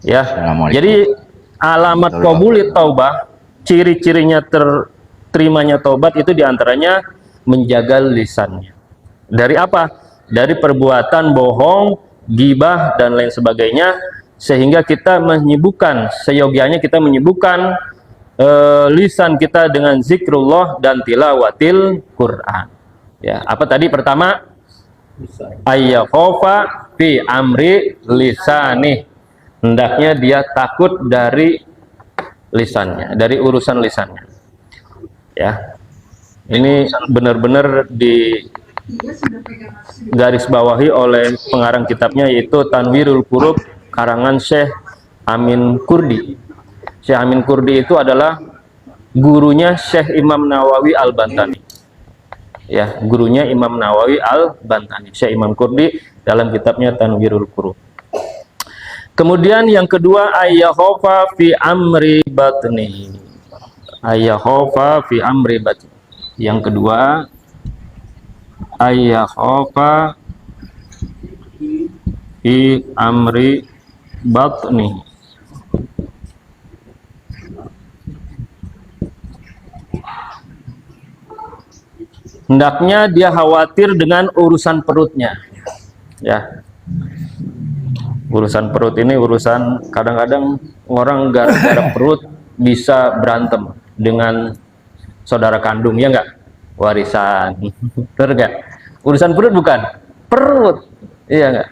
Ya, Assalamualaikum. jadi alamat qabuli taubah, ciri-cirinya terimanya taubat itu diantaranya menjaga lisannya. Dari apa? Dari perbuatan bohong, gibah dan lain sebagainya, sehingga kita menyibukkan, seyogianya kita menyibukkan lisan kita dengan zikrullah dan tilawatil Quran. Ya, apa tadi pertama? Ayyakhofa fi amri lisani. Hendaknya dia takut dari lisannya, dari urusan lisannya. Ya, ini benar-benar di garis bawahi oleh pengarang kitabnya, yaitu Tanwirul Qurub karangan Syekh Amin Kurdi. Syekh Amin Kurdi itu adalah gurunya Syekh Imam Nawawi Al-Bantani. Ya, gurunya Imam Nawawi Al-Bantani, Syekh Imam Kurdi dalam kitabnya Tanwirul Qurub. Kemudian yang kedua, ayyakhofa fi amri batni. Ayyakhofa fi amri batni. Yang kedua, ayyakhofa fi amri batni. Hendaknya dia khawatir dengan urusan perutnya. Ya. Urusan perut ini urusan kadang-kadang orang gara-gara perut bisa berantem dengan saudara kandung, ya enggak? Warisan. Betul enggak? Urusan perut bukan? Perut. Iya enggak?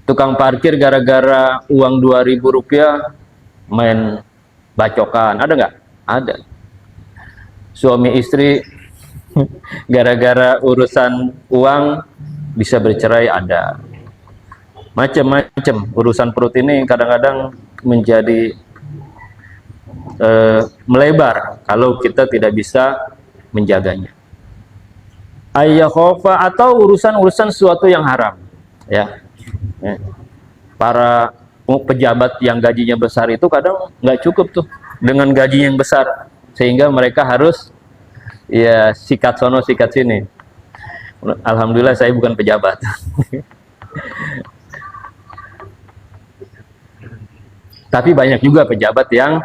Tukang parkir gara-gara uang Rp2.000 main bacokan. Ada enggak? Ada. Suami istri gara-gara urusan uang bisa bercerai, ada. Macam-macam urusan perut ini kadang-kadang menjadi melebar kalau kita tidak bisa menjaganya. Ayyakhofa, atau urusan-urusan sesuatu yang haram. Ya. Para pejabat yang gajinya besar itu kadang nggak cukup tuh dengan gaji yang besar, sehingga mereka harus ya sikat sono sikat sini. Alhamdulillah saya bukan pejabat. Tapi banyak juga pejabat yang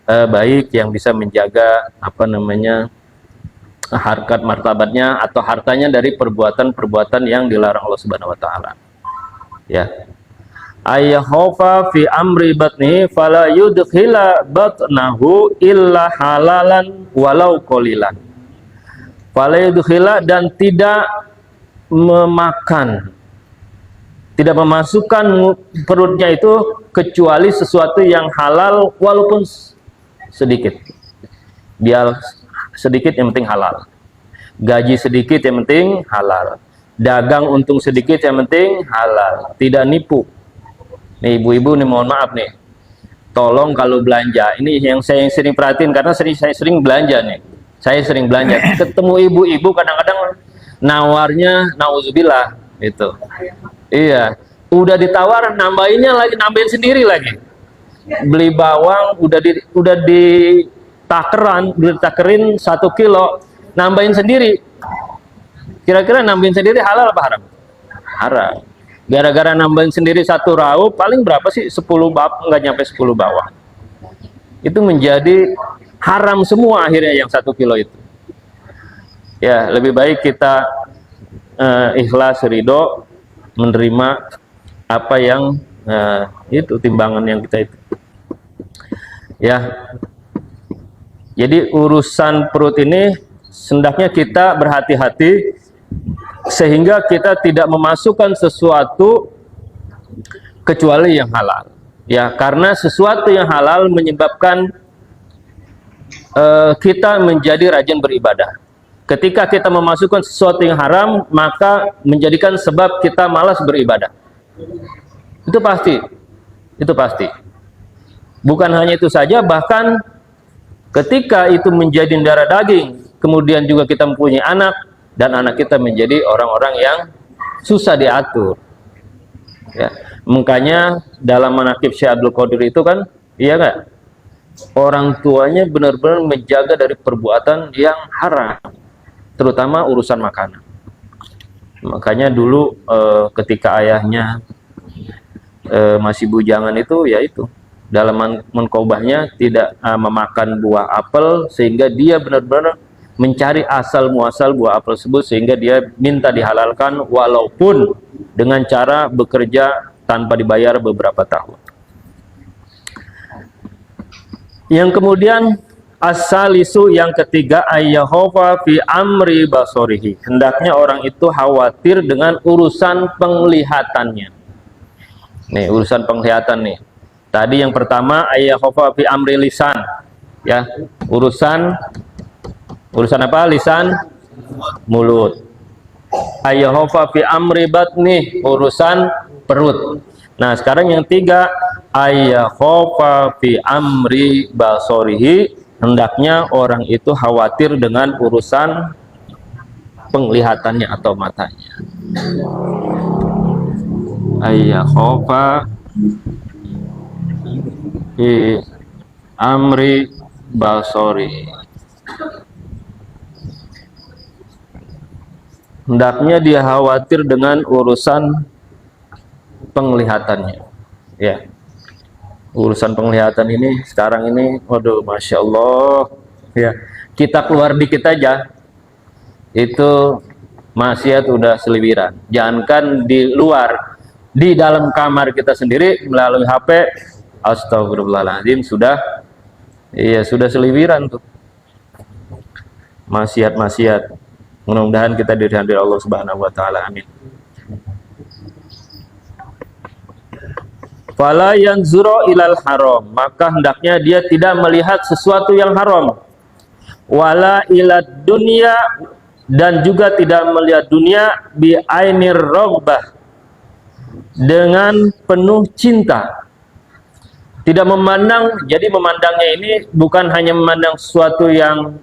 baik, yang bisa menjaga harkat martabatnya atau hartanya dari perbuatan-perbuatan yang dilarang Allah Subhanahu wa taala. Ya. Ayyakhofa fi amri batni fala yudkhila batnahu illa halalan walau qalilan. Fala yudkhila, dan tidak memakan, tidak memasukkan perutnya itu kecuali sesuatu yang halal walaupun sedikit. Biar sedikit yang penting halal. Gaji sedikit yang penting halal. Dagang untung sedikit yang penting halal. Tidak nipu. Nih ibu-ibu nih, mohon maaf nih. Tolong kalau belanja, ini yang saya sering perhatiin karena saya sering belanja nih. Saya sering belanja. Ketemu ibu-ibu kadang-kadang nawarnya nauzubillah gitu. Iya, udah ditawar nambahinnya lagi, nambahin sendiri lagi. Beli bawang udah ditakerin 1 kilo, nambahin sendiri. Kira-kira nambahin sendiri halal apa haram? Haram. Gara-gara nambahin sendiri 1 raup, paling berapa sih? 10 bawang, nggak nyampe 10 bawang. Itu menjadi haram semua akhirnya yang 1 kilo itu. Ya, lebih baik kita ikhlas, ridho, menerima apa yang itu timbangan yang kita itu. Ya. Jadi urusan perut ini hendaknya kita berhati-hati sehingga kita tidak memasukkan sesuatu kecuali yang halal. Ya, karena sesuatu yang halal menyebabkan kita menjadi rajin beribadah. Ketika kita memasukkan sesuatu yang haram, maka menjadikan sebab kita malas beribadah. Itu pasti. Itu pasti. Bukan hanya itu saja, bahkan ketika itu menjadi darah daging, kemudian juga kita mempunyai anak, dan anak kita menjadi orang-orang yang susah diatur. Ya. Makanya dalam manaqib Syekh Abdul Qadir itu kan, iya nggak? Orang tuanya benar-benar menjaga dari perbuatan yang haram, terutama urusan makanan. Makanya dulu ketika ayahnya masih bujangan itu, yaitu dalam menkobahnya tidak memakan buah apel, sehingga dia benar-benar mencari asal muasal buah apel tersebut, sehingga dia minta dihalalkan walaupun dengan cara bekerja tanpa dibayar beberapa tahun. Yang kemudian as-salisu, yang ketiga, ayyahofa fi amri basorihi, hendaknya orang itu khawatir dengan urusan penglihatannya. Nih, urusan penglihatan nih. Tadi yang pertama ayyahofa fi amri lisan, ya, urusan apa? Lisan, mulut. Ayyahofa fi amri batni, urusan perut. Nah, sekarang yang tiga, ayyahofa fi amri basorihi, hendaknya orang itu khawatir dengan urusan penglihatannya atau matanya. Ayyahofa fi amri basorihi, hendaknya dia khawatir dengan urusan penglihatannya, ya. Urusan penglihatan ini sekarang ini, waduh, masya Allah, ya. Kita keluar dikit aja itu maksiat udah seliwiran. Jangankan di luar, di dalam kamar kita sendiri melalui HP, astagfirullahaladzim, sudah, iya, sudah seliwiran tuh maksiat-maksiat. Mudah-mudahan kita dirahmati Allah Subhanahu wa taala. Amin. Fala yanzuru ilal haram, maka hendaknya dia tidak melihat sesuatu yang haram. Wala ilad dunya, dan juga tidak melihat dunia bi ainir raghbah, dengan penuh cinta. Tidak memandang, jadi memandangnya ini bukan hanya memandang sesuatu yang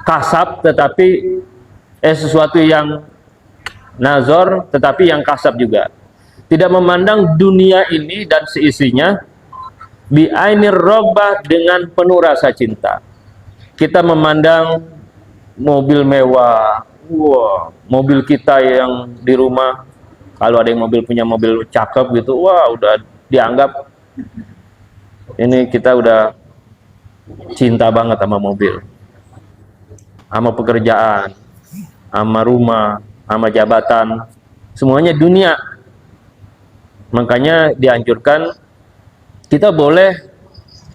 kasab, tetapi sesuatu yang nazar, tetapi yang kasab juga. Tidak memandang dunia ini dan seisinya bi ainir raghbah, dengan penuh rasa cinta. Kita memandang mobil mewah, wah, mobil kita yang di rumah, kalau ada yang punya mobil cakep gitu, wah, udah dianggap ini kita udah cinta banget sama mobil, sama pekerjaan, sama rumah, sama jabatan, semuanya dunia. Makanya dianjurkan kita boleh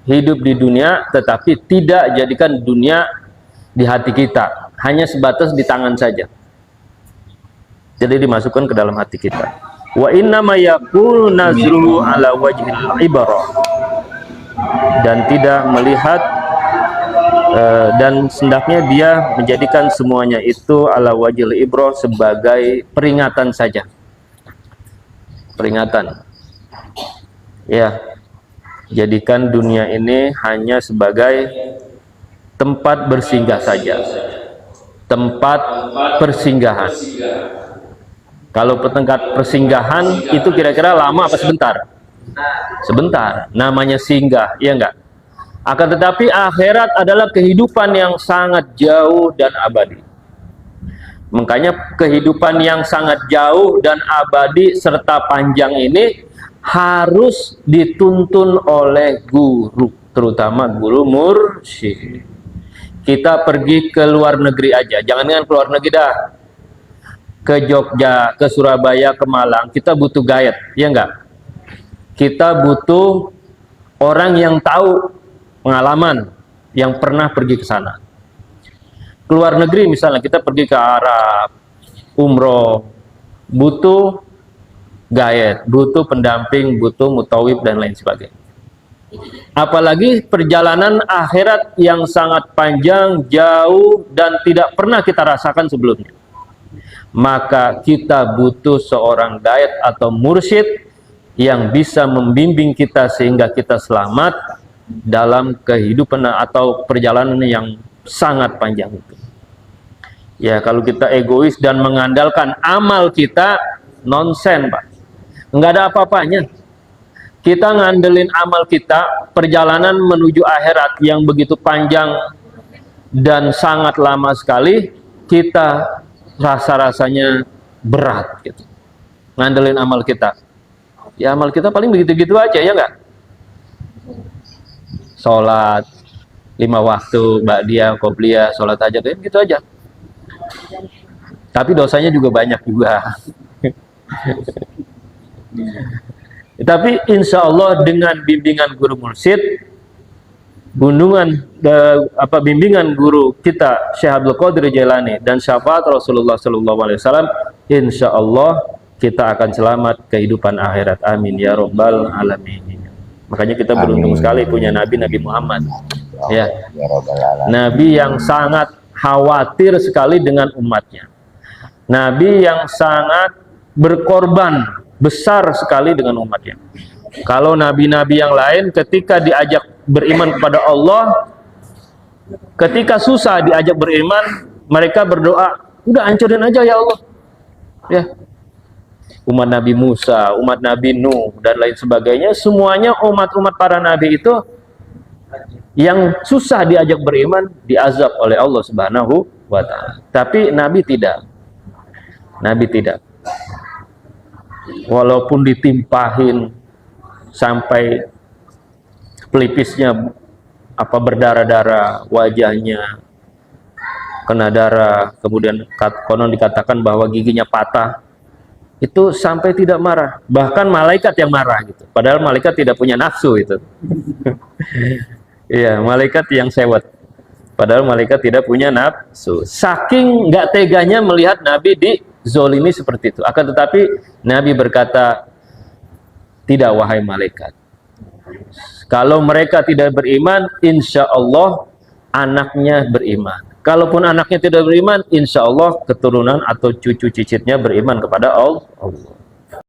hidup di dunia, tetapi tidak jadikan dunia di hati kita, hanya sebatas di tangan saja. Jadi dimasukkan ke dalam hati kita. Wa inna ma yakunu nazruhu ala wajhil ibarah, dan tidak melihat dan hendaknya dia menjadikan semuanya itu ala wajhil ibrah, sebagai peringatan saja. Peringatan, ya. Jadikan dunia ini hanya sebagai tempat bersinggah saja, tempat persinggahan. Kalau tempat persinggahan itu kira-kira lama apa sebentar? Sebentar, namanya singgah, ya enggak? Akan tetapi akhirat adalah kehidupan yang sangat jauh dan abadi. Makanya kehidupan yang sangat jauh dan abadi serta panjang ini harus dituntun oleh guru, terutama guru mursyid. Kita pergi ke luar negeri aja, jangan ke luar negeri dah, ke Jogja, ke Surabaya, ke Malang, kita butuh guide, ya enggak? Kita butuh orang yang tahu pengalaman, yang pernah pergi ke sana. Keluar negeri misalnya, kita pergi ke Arab, umroh, butuh guide, butuh pendamping, butuh mutawib, dan lain sebagainya. Apalagi perjalanan akhirat yang sangat panjang, jauh, dan tidak pernah kita rasakan sebelumnya. Maka kita butuh seorang guide atau mursyid yang bisa membimbing kita sehingga kita selamat dalam kehidupan atau perjalanan yang sangat panjang itu. Ya, kalau kita egois dan mengandalkan amal kita, nonsen, Pak. Enggak ada apa-apanya. Kita ngandelin amal kita, perjalanan menuju akhirat yang begitu panjang dan sangat lama sekali, kita rasa-rasanya berat gitu. Ngandelin amal kita. Ya amal kita paling begitu-gitu aja, ya nggak? Sholat 5 waktu, ba'diyah, qobliyah, sholat hajat, gitu aja. Tapi dosanya juga banyak juga. Tapi insya Allah dengan bimbingan guru mursyid, bimbingan guru kita Syekh Abdul Qadir Jailani dan syafaat Rasulullah SAW, insya Allah kita akan selamat kehidupan akhirat. Amin ya robbal alamin. Makanya kita beruntung sekali punya Nabi Muhammad. Ya, Nabi yang sangat khawatir sekali dengan umatnya. Nabi yang sangat berkorban besar sekali dengan umatnya. Kalau nabi-nabi yang lain ketika diajak beriman kepada Allah, ketika susah diajak beriman, mereka berdoa, udah hancurin aja ya Allah. Ya. Umat Nabi Musa, umat Nabi Nuh dan lain sebagainya, semuanya umat-umat para nabi itu yang susah diajak beriman diazab oleh Allah Subhanahu wa taala. Tapi Nabi tidak. Nabi tidak. Walaupun ditimpahin sampai pelipisnya berdarah-darah, wajahnya kena darah, kemudian konon dikatakan bahwa giginya patah, itu sampai tidak marah. Bahkan malaikat yang marah gitu. Padahal malaikat tidak punya nafsu itu. Iya, malaikat yang sewot. Padahal malaikat tidak punya nafsu. Saking nggak teganya melihat Nabi dizolimi seperti itu. Akan tetapi Nabi berkata, tidak wahai malaikat. Kalau mereka tidak beriman, insya Allah anaknya beriman. Kalaupun anaknya tidak beriman, insya Allah keturunan atau cucu cicitnya beriman kepada Allah.